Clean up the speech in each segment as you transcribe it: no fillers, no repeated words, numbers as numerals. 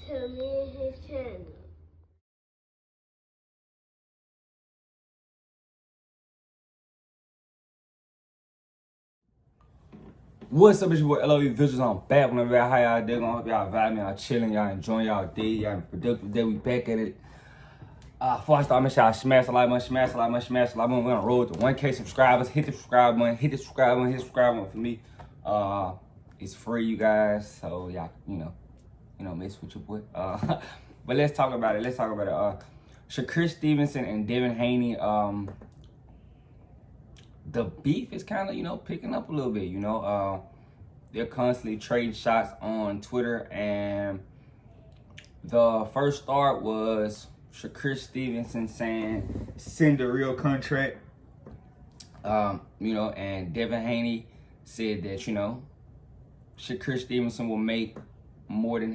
to me and his channel. What's up, it's your boy LOE Visuals. I'm back whenever y'all, how y'all doing? I hope y'all vibing, y'all chilling, y'all enjoying y'all day, y'all having a productive day. We back at it. Before I start, make sure y'all smash the like button, smash the like button, smash the like button. We're on the road to 1K subscribers. Hit the subscribe button, hit the subscribe button, hit the subscribe button for me. It's free, you guys, so y'all, you know, mess with your boy. But let's talk about it. Shakur Stevenson and Devin Haney. The beef is kind of, picking up a little bit, they're constantly trading shots on Twitter, and the first start was Shakur Stevenson saying, send a real contract, and Devin Haney said that, Shakur Stevenson will make more than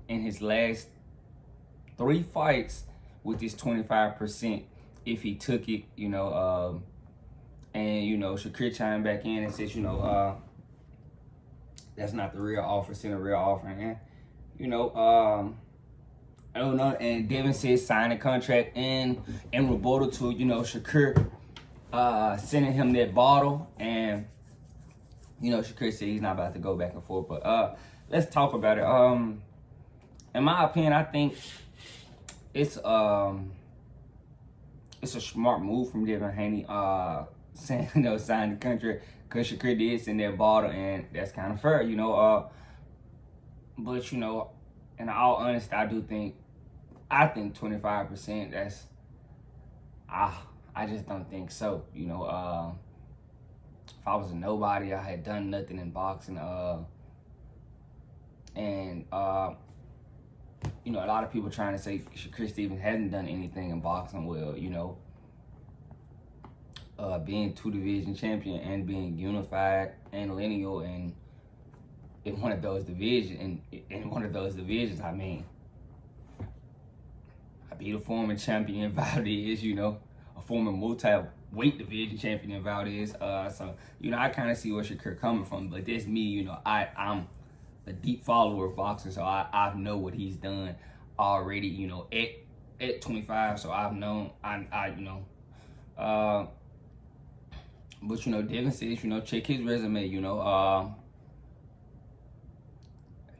in his last 3 fights with this 25% if he took it, and, Shakur chimed back in and says, that's not the real offer, send a real offer. And, I don't know. And Devin says sign a contract in rebuttal to, Shakur sending him that bottle. And, Shakur said he's not about to go back and forth. But let's talk about it. In my opinion, I think it's a smart move from Devin Haney. Saying, sign the contract, because Shakur did send that bottle, and that's kind of fair, but, in all honesty, I think 25%, that's, I just don't think so, if I was a nobody, I had done nothing in boxing, and a lot of people trying to say Shakur Stevens hasn't done anything in boxing. Well, being 2-division champion and being unified and lineal and in one of those divisions, I mean, I beat a former champion in Valdez, a former multi-weight division champion in Valdez. So, I kind of see where Shakur coming from, but that's me, I'm a deep follower of boxing, so I know what he's done already, at 25, so I've known, but, Devin says, check his resume,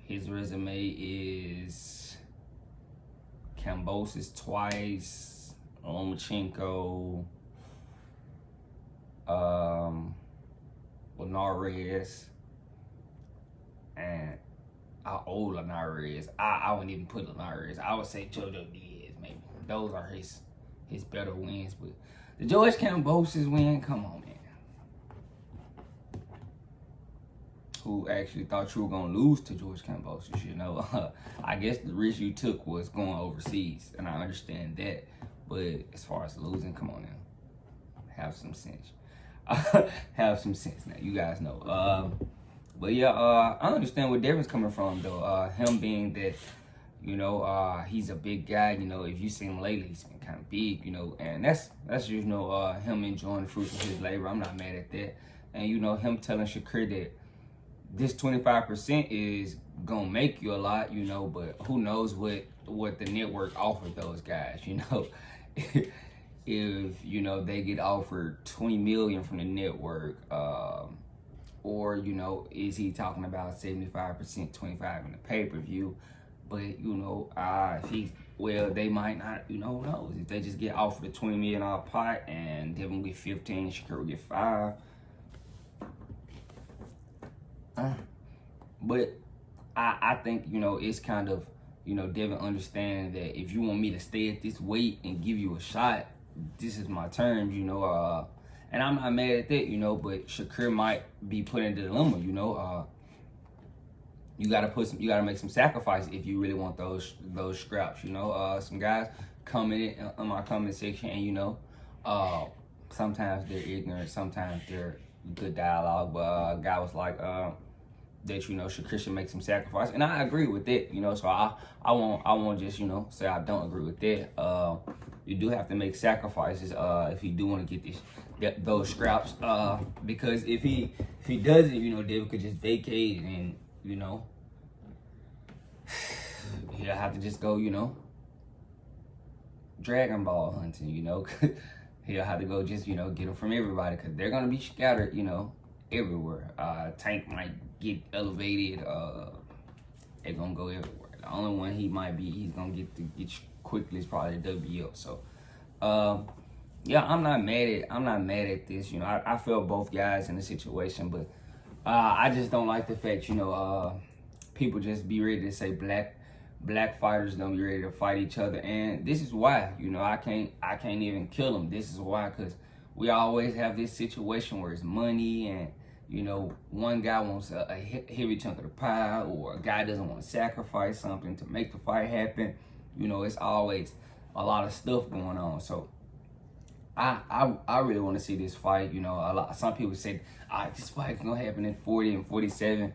his resume is Kambosos twice, Lomachenko, Linares, and how old Linares. I wouldn't even put Linares. I would say JoJo Diaz, maybe. Those are his better wins, but the George Kambosos win, come on, man. Who actually thought you were going to lose to George Kambosos, I guess the risk you took was going overseas, and I understand that. But as far as losing, come on now. Have some sense. Have some sense now. You guys know. But yeah, I understand where Devin's coming from, though. Him being that, he's a big guy. If you see him lately, he's been kind of big, and that's him enjoying the fruits of his labor. I'm not mad at that. And, him telling Shakur that this 25% is gonna make you a lot, but who knows what the network offered those guys, if they get offered 20 million from the network, or is he talking about 75%, 25 in the pay-per-view? But they might not, who knows, if they just get offered a $20 million pot and Devin will get 15, Shakur will get 5. But I think, it's kind of, Devin understanding that if you want me to stay at this weight and give you a shot, this is my terms, and I'm not mad at that, but Shakur might be put in a dilemma, you gotta make some sacrifices if you really want those scraps, some guys comment in my comment section and, sometimes they're ignorant, sometimes they're good dialogue, but a guy was like, that Shakur should make some sacrifice, and I agree with that. So I won't just say I don't agree with that. You do have to make sacrifices if you do want to get those scraps. Because if he doesn't, David could just vacate and he he'll have to just go, Dragon Ball hunting, He'll have to go just, get them from everybody because they're going to be scattered, everywhere. Tank might get elevated. They're going to go everywhere. The only one he's going to get quickly is probably the WL. So, yeah, I'm not mad at this. I feel both guys in the situation, but I just don't like the fact, people just be ready to say black fighters don't be ready to fight each other, and this is why. I can't even kill them. This is why, because we always have this situation where it's money, and one guy wants a heavy chunk of the pie, or a guy doesn't want to sacrifice something to make the fight happen. It's always a lot of stuff going on. So I really want to see this fight. Some people say, this fight's gonna happen in 40 and 47.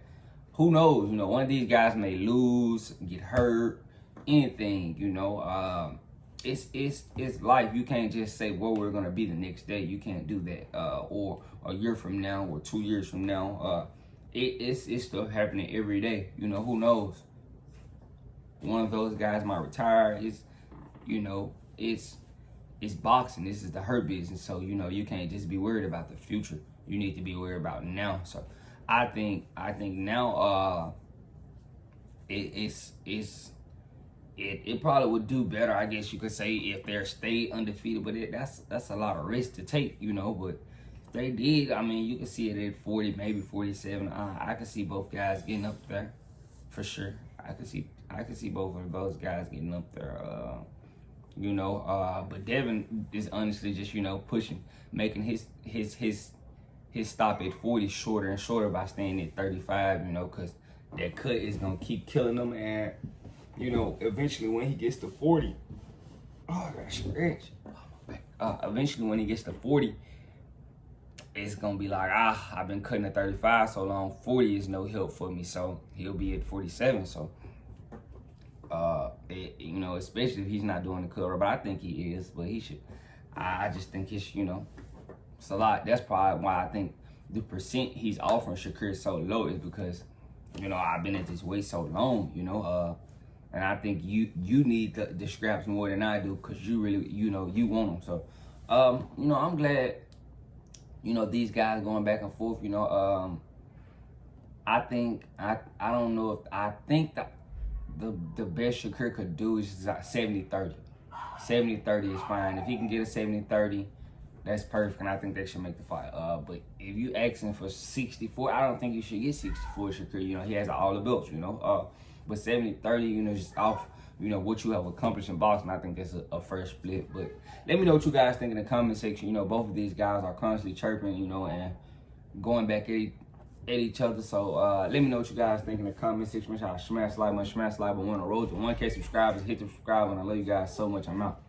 Who knows? One of these guys may lose, get hurt, anything. It's life. You can't just say, well, we're gonna be the next day. You can't do that. Or a year from now, or 2 years from now. It's stuff happening every day. Who knows? One of those guys might retire. It's boxing. This is the hurt business. So you can't just be worried about the future. You need to be worried about now. So I think now it probably would do better, I guess you could say, if they stay undefeated. But that's a lot of risk to take, But if they did, you can see it at 40, maybe 47. I could see both guys getting up there for sure. I could see both of those guys getting up there. But Devin is honestly just pushing, making his stop at 40 shorter and shorter by staying at 35, because that cut is going to keep killing him. And, eventually when he gets to 40, I got to stretch. Eventually when he gets to 40, it's going to be like, I've been cutting at 35 so long, 40 is no help for me. So he'll be at 47. So, especially if he's not doing the cut, but I think he is, but he should. I just think it's, it's a lot. That's probably why I think the percent he's offering Shakur is so low, is because, I've been at this weight so long, and I think you need the scraps more than I do, because you really, you want them. So, I'm glad, these guys going back and forth, I think, I don't know if, I think that the best Shakur could do is 70-30. 70-30 is fine. If he can get a 70-30, that's perfect, and I think they should make the fight. But if you asking for 64, I don't think you should get 64 Shakur. He has all the belts, But 70-30, just off, what you have accomplished in boxing, I think that's a fair split. But let me know what you guys think in the comment section. Both of these guys are constantly chirping, and going back at each other. So let me know what you guys think in the comment section. Make sure I smash like button. We're on the road to 1K subscribers. Hit the subscribe, and I love you guys so much. I'm out.